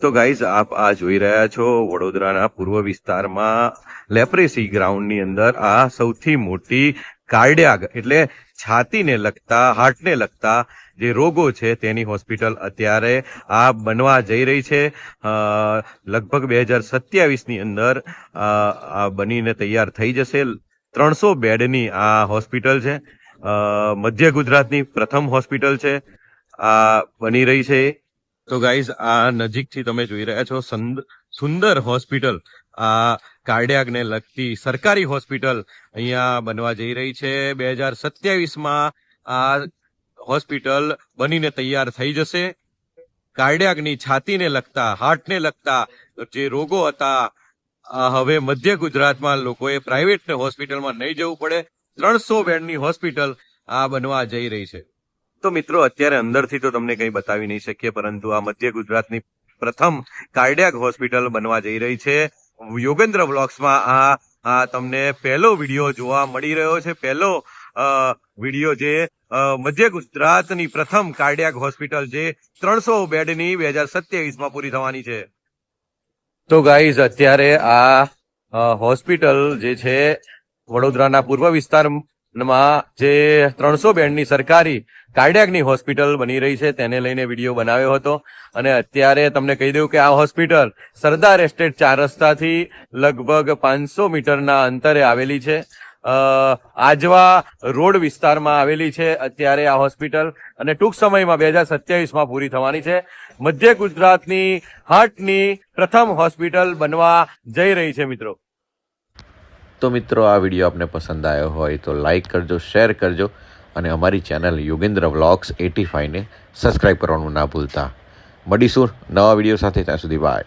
તો ગાઈઝ આપ આ જોઈ રહ્યા છો વડોદરાના પૂર્વ વિસ્તારમાં લેપ્રેસી ગ્રાઉન્ડની અંદર આ સૌથી મોટી કાર્ડિયાક એટલે છાતીને લગતા હાર્ટને લગતા જે રોગો છે તેની હોસ્પિટલ અત્યારે આ બનવા જઈ રહી છે. લગભગ 2027ની અંદર આ બનીને તૈયાર થઈ જશે. 300 બેડની આ હોસ્પિટલ છે. મધ્ય ગુજરાતની પ્રથમ હોસ્પિટલ છે આ બની રહી છે. તો ગાઈઝ આ નજીકથી તમે જોઈ રહ્યા છો સુંદર હોસ્પિટલ, આ કાર્ડિયાકને લગતી સરકારી હોસ્પિટલ અહીંયા બનવા જઈ રહી છે. 2027માં આ હોસ્પિટલ બનીને તૈયાર થઈ જશે. કાર્ડિયાકની છાતીને લગતા હાર્ટને લગતા જે રોગો હતા હવે મધ્ય ગુજરાતમાં લોકોએ પ્રાઇવેટ હોસ્પિટલમાં નહીં જવું પડે. 300 બેડની હોસ્પિટલ આ બનવા જઈ રહી છે. તો મિત્રો અત્યારે અંદરથી તો તમને કંઈ બતાવી નહીં શકીએ, પરંતુ આ મધ્ય ગુજરાતની પ્રથમ કાર્ડિયાક હોસ્પિટલ બનવા જઈ રહી છે. યોગેન્દ્ર વ્લોગ્સમાં આ તમને પહેલો વિડીયો જોવા મળી રહ્યો છે. પહેલો વિડીયો જે મધ્ય ગુજરાતની પ્રથમ કાર્ડિયાક હોસ્પિટલ જે 300 બેડની 2027માં પૂરી થવાની છે. તો ગાઈઝ અત્યારે આ હોસ્પિટલ જે છે વડોદરાના પૂર્વ વિસ્તારમાં જે 300 બેડની સરકારી કાર્ડિયાકની હોસ્પિટલ બની રહી છે તેને લઈને વિડીયો બનાવ્યો હતો. અને અત્યારે તમને કહી દઉં કે આ હોસ્પિટલ સરદાર એસ્ટેટ 4 રસ્તાથી લગભગ 500 મીટરના અંતરે આવેલી છે. આજવા રોડ વિસ્તારમાં આવેલી છે અત્યારે આ હોસ્પિટલ, અને ટૂંક સમયમાં 2027માં પૂરી થવાની છે. મધ્ય ગુજરાતની હાર્ટની પ્રથમ હોસ્પિટલ બનવા જઈ રહી છે મિત્રો. તો મિત્રો આ વિડીયો આપને પસંદ આવ્યો હોય તો લાઈક કરજો, શેર કરજો અને અમારી ચેનલ યોગેન્દ્ર વ્લોગ્સ 85 ને સબસ્ક્રાઈબ કરવાનું ના ભૂલતા. મળીશું નવા વિડીયો સાથે, ત્યાં સુધી બાય.